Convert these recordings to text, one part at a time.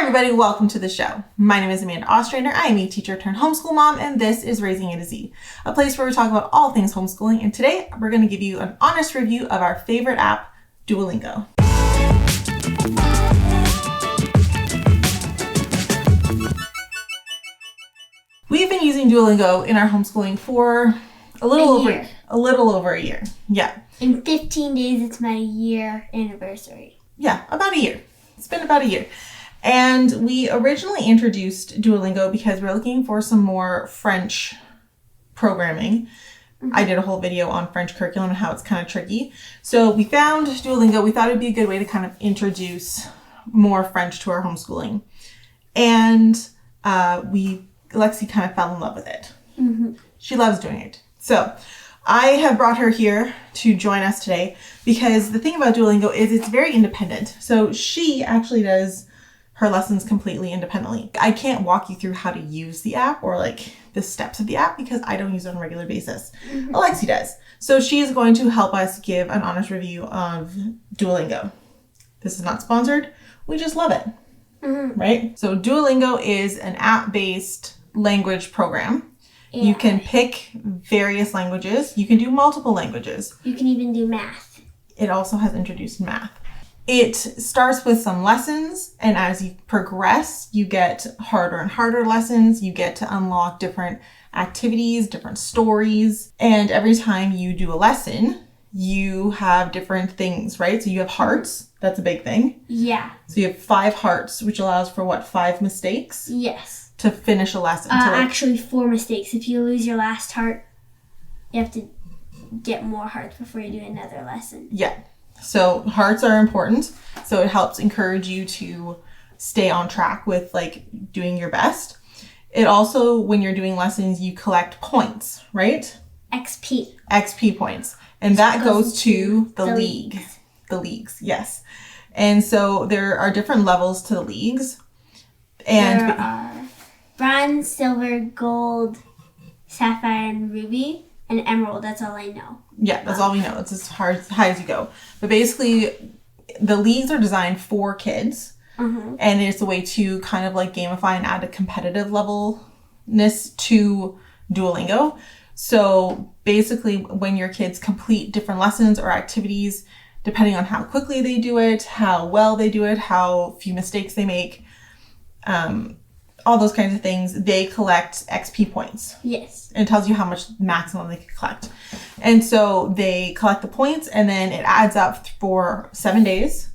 everybody, welcome to the show. My name is Amanda Ostrander. I am a teacher-turned-homeschool mom, and this is Raising A to Z, a place where we talk about all things homeschooling. And today, we're going to give you an honest review of our favorite app, Duolingo. We've been using Duolingo in our homeschooling for a little over a year. Yeah. In 15 days, it's my year anniversary. Yeah, about a year. It's been about a year. And we originally introduced Duolingo because we're looking for some more French programming. Mm-hmm. I did a whole video on French curriculum and how it's kind of tricky. So we found Duolingo. We thought it would be a good way to kind of introduce more French to our homeschooling. And Alexie kind of fell in love with it. Mm-hmm. She loves doing it. So I have brought her here to join us today because the thing about Duolingo is it's very independent. So she actually does her lessons completely independently. I can't walk you through how to use the app or like the steps of the app because I don't use it on a regular basis. Mm-hmm. Alexie does. So she is going to help us give an honest review of Duolingo. This is not sponsored. We just love it. Mm-hmm. Right? So Duolingo is an app-based language program. Yeah. You can pick various languages. You can do multiple languages. You can even do math. It also has introduced math. It starts with some lessons, and as you progress, you get harder and harder lessons. You get to unlock different activities, different stories, and every time you do a lesson, you have different things, right? So you have hearts. That's a big thing. Yeah. So you have 5 hearts, which allows for 5 mistakes? Yes. To finish a lesson. Actually 4 mistakes. If you lose your last heart, you have to get more hearts before you do another lesson. Yeah. So hearts are important. So it helps encourage you to stay on track with doing your best. It also, when you're doing lessons, you collect points, right? XP points. And that goes to the league. Leagues. The leagues, yes. And so there are different levels to the leagues. And there are bronze, silver, gold, sapphire, and ruby. And emerald, that's all I know. Yeah, that's all we know. It's as high as you go. But basically, the leagues are designed for kids. Mm-hmm. And it's a way to kind of gamify and add a competitive levelness to Duolingo. So basically, when your kids complete different lessons or activities, depending on how quickly they do it, how well they do it, how few mistakes they make, all those kinds of things, they collect XP points. Yes. And it tells you how much maximum they can collect. And so they collect the points and then it adds up for 7 days,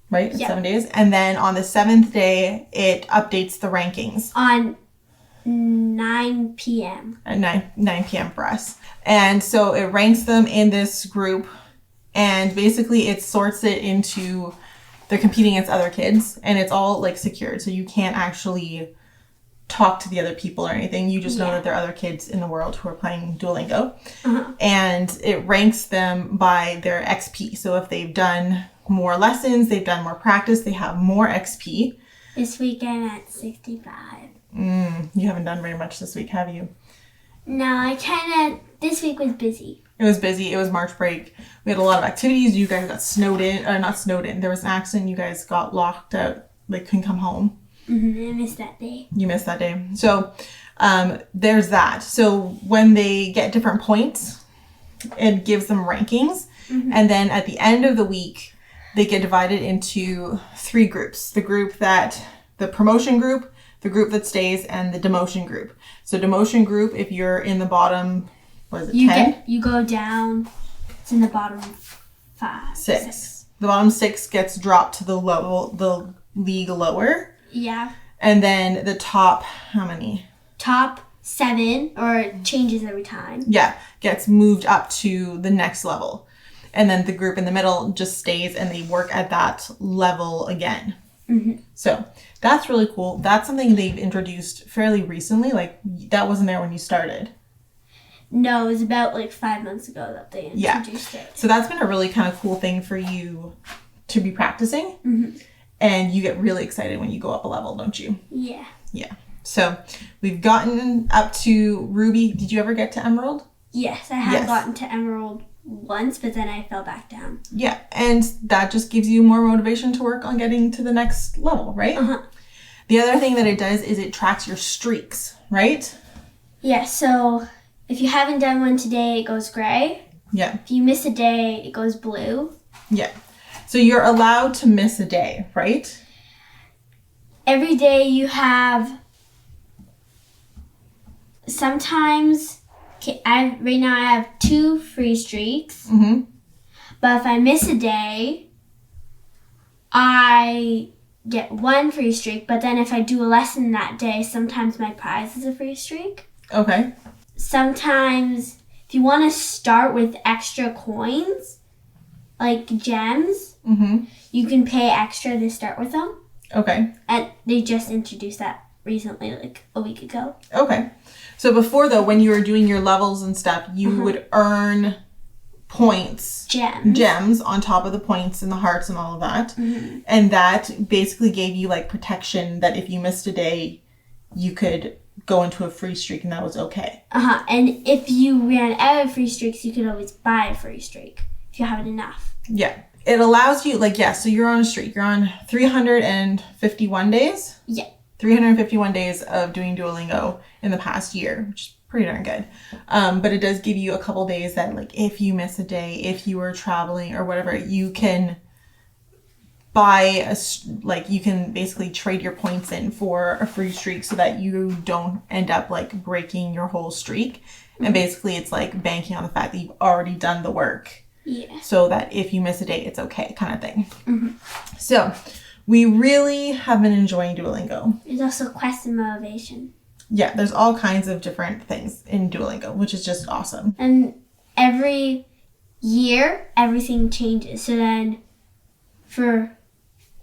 right? It's 7 days. And then on the 7th day, it updates the rankings. On 9 p.m. At 9 p.m. for us. And so it ranks them in this group and basically it sorts it into... They're competing against other kids, and it's all secured, so you can't actually talk to the other people or anything. You just know that there are other kids in the world who are playing Duolingo, and it ranks them by their XP. So if they've done more lessons, they've done more practice, they have more XP. This week I'm at 65. You haven't done very much this week, have you? No, this week was busy. It was busy. It was March break. We had a lot of activities. You guys got snowed in. Or not snowed in. There was an accident. You guys got locked out. Couldn't come home. Mm-hmm. I missed that day. You missed that day. So there's that. So when they get different points, it gives them rankings. Mm-hmm. And then at the end of the week, they get divided into 3 groups. The promotion group, the group that stays, and the demotion group. So demotion group, if you're in the bottom... What is it, 10? You go down. It's in the bottom 5. 6. The bottom 6 gets dropped to the league lower. Yeah. And then the top, how many? Top 7, or it changes every time. Yeah, gets moved up to the next level. And then the group in the middle just stays and they work at that level again. Mm-hmm. So that's really cool. That's something they've introduced fairly recently. That wasn't there when you started. No, it was about 5 months ago that they introduced it. So that's been a really kind of cool thing for you to be practicing. Mm-hmm. And you get really excited when you go up a level, don't you? Yeah. Yeah. So we've gotten up to Ruby. Did you ever get to Emerald? Yes, I have gotten to Emerald once, but then I fell back down. Yeah, and that just gives you more motivation to work on getting to the next level, right? Uh-huh. The other thing that it does is it tracks your streaks, right? Yeah, so if you haven't done one today, it goes gray. Yeah. If you miss a day, it goes blue. Yeah. So you're allowed to miss a day, right? Every day you have, sometimes, right now I have 2 free streaks. Mm-hmm. But if I miss a day, I get 1 free streak. But then if I do a lesson that day, sometimes my prize is a free streak. Okay. Sometimes, if you want to start with extra coins, like gems, Mm-hmm. you can pay extra to start with them. Okay. And they just introduced that recently, like a week ago. Okay. So before, though, when you were doing your levels and stuff, you would earn points, gems on top of the points and the hearts and all of that. Mm-hmm. And that basically gave you like protection that if you missed a day, you could go into a free streak and that was okay. And if you ran out of free streaks, you could always buy a free streak if you have enough. Yeah. It allows you, like, yeah, so you're on a streak. You're on 351 days? Yeah. 351 days of doing Duolingo in the past year, which is pretty darn good. But it does give you a couple days that, like, if you miss a day, if you were traveling or whatever, you can buy you can basically trade your points in for a free streak so that you don't end up, like, breaking your whole streak. And basically it's like banking on the fact that you've already done the work. Yeah. So that if you miss a day, it's okay, kind of thing. Mm-hmm. So we really have been enjoying Duolingo. There's also quest and motivation. Yeah, there's all kinds of different things in Duolingo, which is just awesome. And every year, everything changes. So then for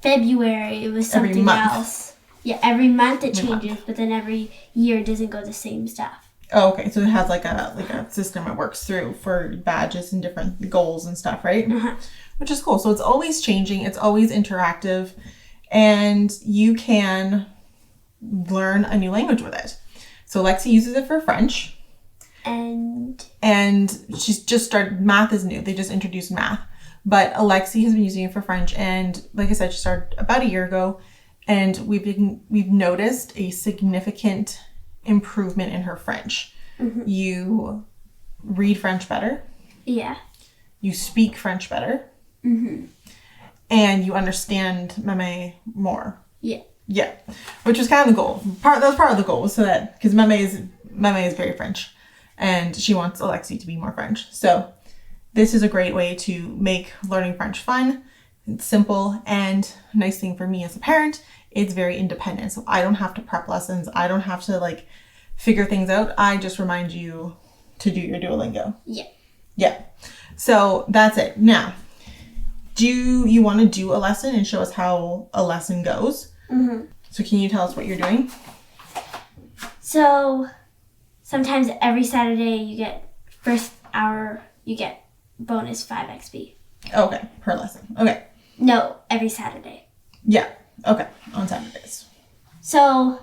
February, it was Every something month. else. Yeah, every month it Every changes, but then every year it doesn't go the same stuff. Oh, okay. So it has like a system it works through for badges and different goals and stuff, right? Uh-huh. Which is cool. So it's always changing. It's always interactive. And you can learn a new language with it. So Alexie uses it for French. And she's just started, math is new. They just introduced math. But Alexie has been using it for French. And like I said, she started about a year ago. And we've noticed a significant improvement in her French. Mm-hmm. You read French better. Yeah. You speak French better. Mm-hmm. And you understand Meme more. Yeah. Yeah. Which was kind of the goal. That was part of the goal, so that because Meme is very French, and she wants Alexie to be more French. So this is a great way to make learning French fun. It's simple, and a nice thing for me as a parent, it's very independent. So I don't have to prep lessons. I don't have to like figure things out. I just remind you to do your Duolingo. Yeah. Yeah. So that's it. Now, do you want to do a lesson and show us how a lesson goes? Mm-hmm. So can you tell us what you're doing? So sometimes every Saturday you get first hour, you get bonus 5 XP. Okay. Per lesson. Okay. No, every Saturday. Yeah. Okay. On Saturdays. So,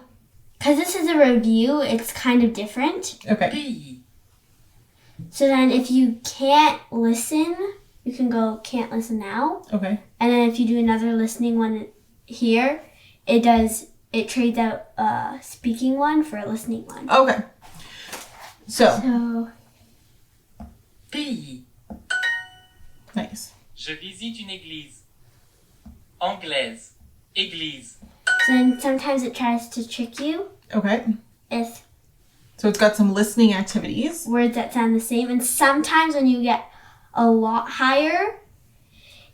because this is a review, it's kind of different. Okay. So then if you can't listen, you can go can't listen now. Okay. And then if you do another listening one here, it trades out a speaking one for a listening one. Okay. So. Pays. Nice. Je visite une église. Anglaise. Église. So then sometimes it tries to trick you. Okay. So it's got some listening activities. Words that sound the same. And sometimes when you get a lot higher,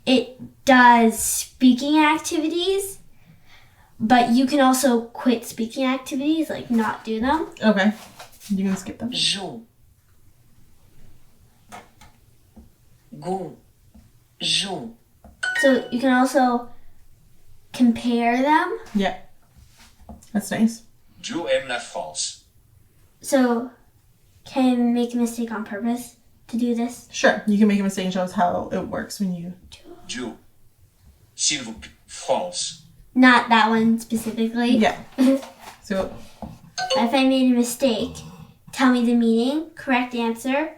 it does speaking activities. But you can also quit speaking activities, like not do them. Okay. You can skip them. Joue. Go. Joue. So you can also compare them. Yeah. That's nice. Joe aime la France. So can I make a mistake on purpose to do this? Sure. You can make a mistake and show us how it works when you... Joe. S'il vous plaît. France. Not that one specifically. Yeah. So... If I made a mistake, tell me the meaning, correct answer,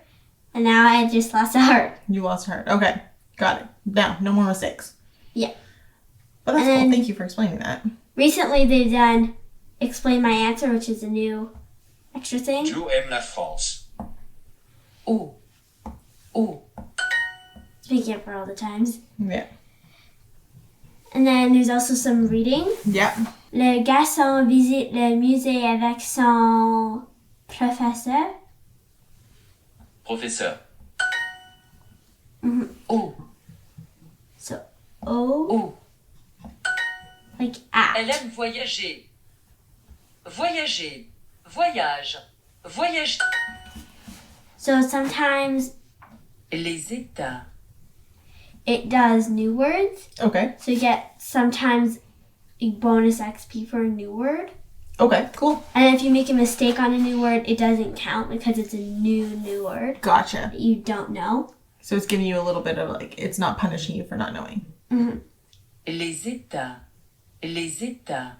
and now I just lost a heart. You lost a heart. Okay. Got it. Now, no more mistakes. Yeah. But that's cool. Thank you for explaining that. recently they've done Explain My Answer, which is a new extra thing. Joe aime la France. Oh. Oh. Speaking it for all the times. Yeah. And then there's also some reading. Yeah. Le garçon visite le musée avec son professeur. Professeur. Mm-hmm. Oh. So, oh. Oh. Like at. Elle aime voyager. Voyager. Voyage. Voyage. So sometimes Les États. it does new words. Okay. So you get sometimes a bonus XP for a new word. Okay, cool. And if you make a mistake on a new word, it doesn't count because it's a new word Gotcha. that you don't know. So it's giving you a little bit of like, it's not punishing you for not knowing. Mm-hmm. Les États. Les États.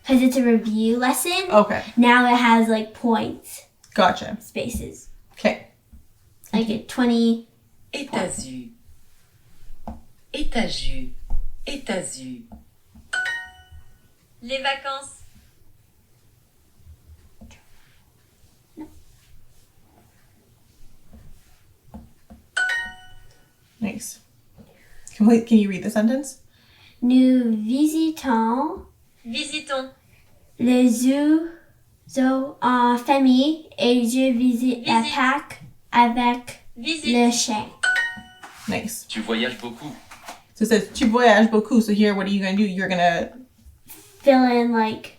Because it's a review lesson. Okay. Now it has like points, Gotcha. spaces. Okay. Like a 20. États-Unis. États-Unis. États-Unis. Les vacances. Nice. Can you read the sentence? Nous visitons Visitons. le zoo en famille et je visite la Visite. parc avec Visite. le chien. Nice. Tu voyages beaucoup. So it says, tu voyages beaucoup. So here, what are you going to do? You're going to, Fill in like,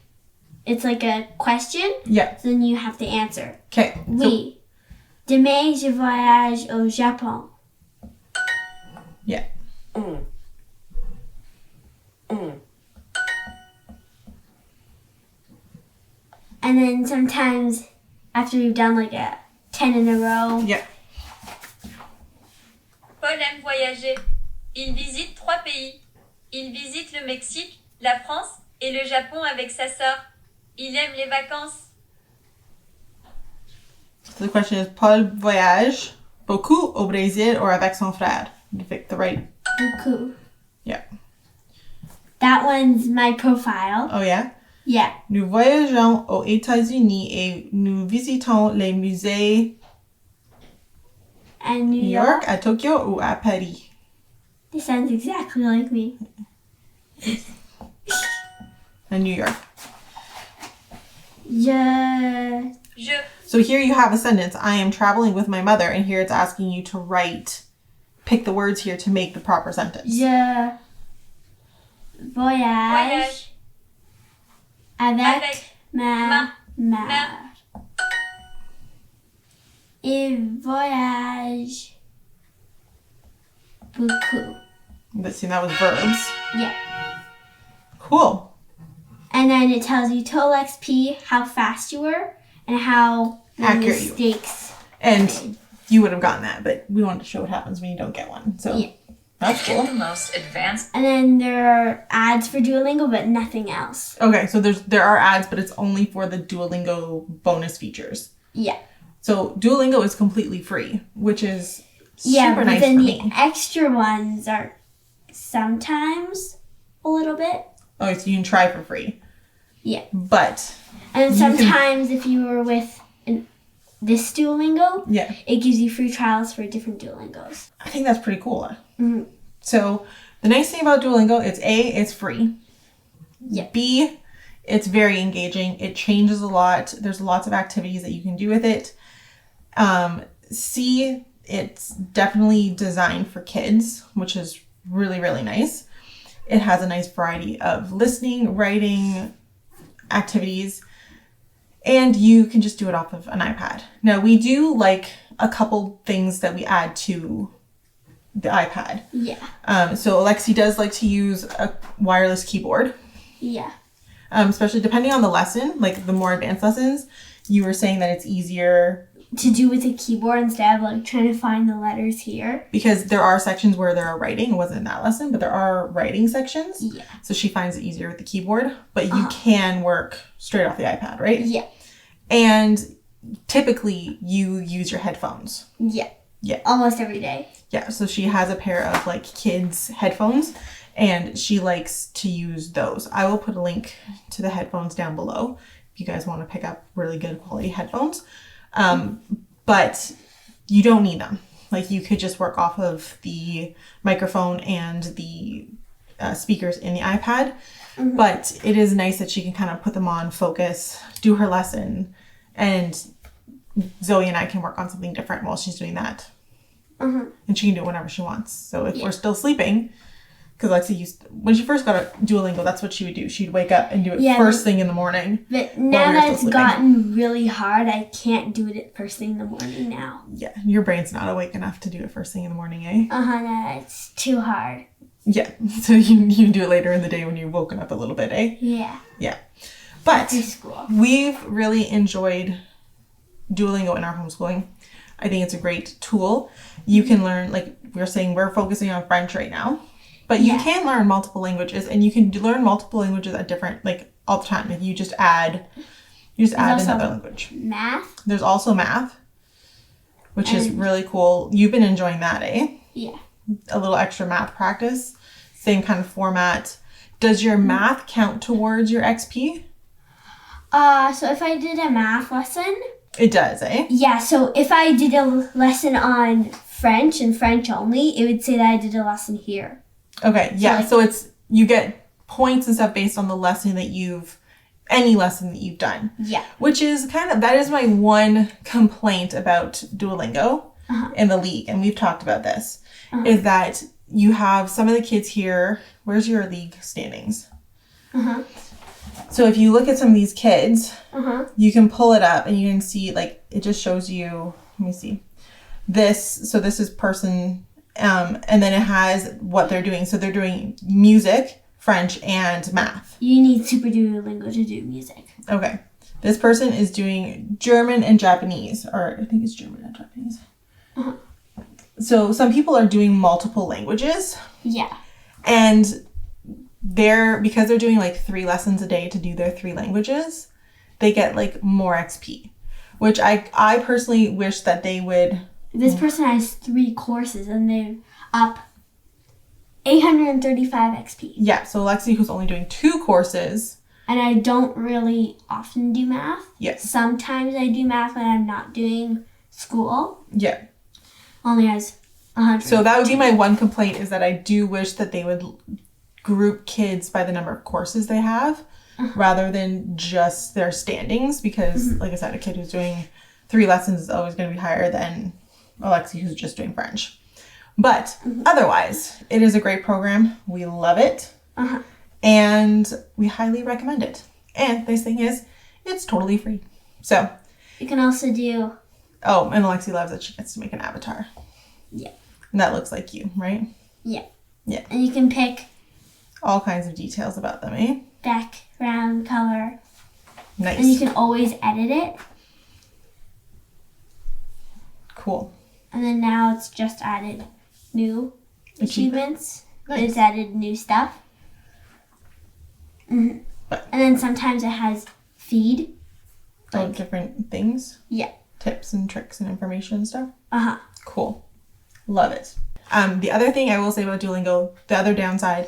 it's like a question, yeah. so then you have to answer. Okay. Oui. Demain, je voyage au Japon. Yeah. On. On. And then sometimes after you've done like a 10 in a row, Yeah. Paul aime voyager. Il visite 3 pays. Il visite le Mexique, la France et le Japon avec sa sœur. Il aime les vacances. So the question is, Paul voyage beaucoup au Brésil or avec son frère? You pick the right. beaucoup. Yeah. That one's my profile. Oh, yeah? Yeah. Nous voyageons aux États-Unis et nous visitons les musées And New New York. York, à Tokyo ou à Paris. This sounds exactly like me. In New York. Je. So here you have a sentence. I am traveling with my mother, and here it's asking you to pick the words here to make the proper sentence. Je voyage, avec ma mère. Il voyage beaucoup. Let's see, that was verbs. Yeah. Cool. And then it tells you total XP, how fast you were, and how many Accurate you were. mistakes. And you would have gotten that, but we wanted to show what happens when you don't get one. So Yeah. that's Get cool. the most advanced. And then there are ads for Duolingo, but nothing else. Okay, so there are ads, but it's only for the Duolingo bonus features. Yeah. So Duolingo is completely free, which is Yeah, super but nice then for the me. extra ones are sometimes a little bit. Oh, so you can try for free. Yeah. But And You can- sometimes if you were with this Duolingo, yeah, it gives you free trials for different Duolingos. I think that's pretty cool. Mhm. So the nice thing about Duolingo, it's free. Yeah. B, it's very engaging. It changes a lot. There's lots of activities that you can do with it. C, it's definitely designed for kids, which is really, really nice. It has a nice variety of listening, writing activities, and you can just do it off of an iPad. Now, we do like a couple things that we add to the iPad. Yeah. So Alexie does like to use a wireless keyboard, Yeah. especially depending on the lesson, like the more advanced lessons. You were saying that it's easier To do with a keyboard instead of like trying to find the letters here. because there are sections where there are writing. It wasn't in that lesson, but there are writing sections. Yeah. So she finds it easier with the keyboard, but you can work straight off the iPad, right? Yeah. And typically you use your headphones. Yeah. Yeah. Almost every day. Yeah, so she has a pair of like kids headphones and she likes to use those. I will put a link to the headphones down below if you guys want to pick up really good quality headphones. But you don't need them. Like, you could just work off of the microphone and the speakers in the iPad. But it is nice that she can kind of put them on, focus, do her lesson, and Zoe and I can work on something different while she's doing that. And she can do it whenever she wants. So if we're still sleeping, because Alexie when she first got a Duolingo, that's what she would do. She'd wake up and do it first thing in the morning. But now that it's gotten really hard, I can't do it first thing in the morning now. Yeah, your brain's not awake enough to do it first thing in the morning, eh? No, it's too hard. Yeah, so you do it later in the day when you've woken up a little bit, eh? Yeah. Yeah. But After school. We've really enjoyed Duolingo in our homeschooling. I think it's a great tool. You can learn, like we were saying, we're focusing on French right now. But you can learn multiple languages, and you can learn multiple languages at different, like, all the time. If you just add another language. Math. There's also math, which is really cool. You've been enjoying that, eh? Yeah. A little extra math practice. Same kind of format. Does your math count towards your XP? So if I did a math lesson. It does, eh? Yeah, so if I did a lesson on French and French only, it would say that I did a lesson here. Okay, yeah. So it's, you get points and stuff based on the lesson that any lesson that you've done. Yeah. Which is that is my one complaint about Duolingo in the league, and we've talked about this, is that you have some of the kids here. Where's your league standings? So if you look at some of these kids, you can pull it up and you can see, like, it just shows you, let me see, this. So this is person, and then it has what they're doing. So they're doing music, French, and math. You need Super Duolingo to do music. Okay. This person is doing German and Japanese, or I think it's German and Japanese. So some people are doing multiple languages. Yeah. And because they're doing like 3 lessons a day to do their 3 languages, they get like more XP, which I personally wish that they would. This person has 3 courses and they're up 835 XP. Yeah, so Alexie, who's only doing 2 courses. And I don't really often do math. Yes. Sometimes I do math when I'm not doing school. Yeah. Only has 100. So that would be my one complaint, is that I do wish that they would group kids by the number of courses they have rather than just their standings, because like I said, a kid who's doing 3 lessons is always going to be higher than Alexie, who's just doing French. But otherwise, it is a great program. We love it. And we highly recommend it. And the nice thing is, it's totally free. So you can also do... Oh, and Alexie loves that she gets to make an avatar. Yeah. And that looks like you, right? Yeah. Yeah. And you can pick... all kinds of details about them, eh? Background color. Nice. And you can always edit it. Cool. And then now it's just added new achievements. Nice. It's added new stuff. And then sometimes it has feed. Like different things? Yeah. Tips and tricks and information and stuff? Cool. Love it. The other thing I will say about Duolingo, the other downside,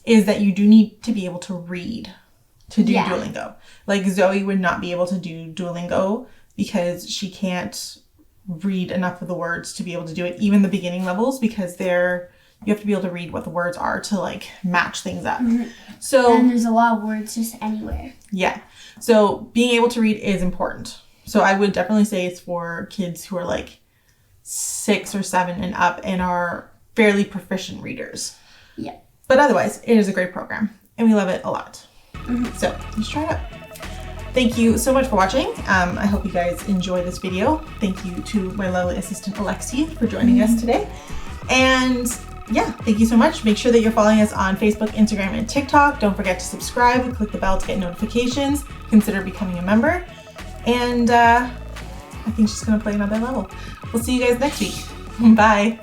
is that you do need to be able to read to do Duolingo. Like, Zoe would not be able to do Duolingo because she can't read enough of the words to be able to do it, even the beginning levels, because you have to be able to read what the words are to like match things up. So, and there's a lot of words just anywhere. Yeah. So being able to read is important. So I would definitely say it's for kids who are like 6 or 7 and up and are fairly proficient readers. Yeah. But otherwise, it is a great program and we love it a lot. So let's try it out. Thank you so much for watching. I hope you guys enjoy this video. Thank you to my lovely assistant Alexie for joining us today. And yeah, thank you so much. Make sure that you're following us on Facebook, Instagram, and TikTok. Don't forget to subscribe and click the bell to get notifications. Consider becoming a member. And I think she's going to play another level. We'll see you guys next week. Bye.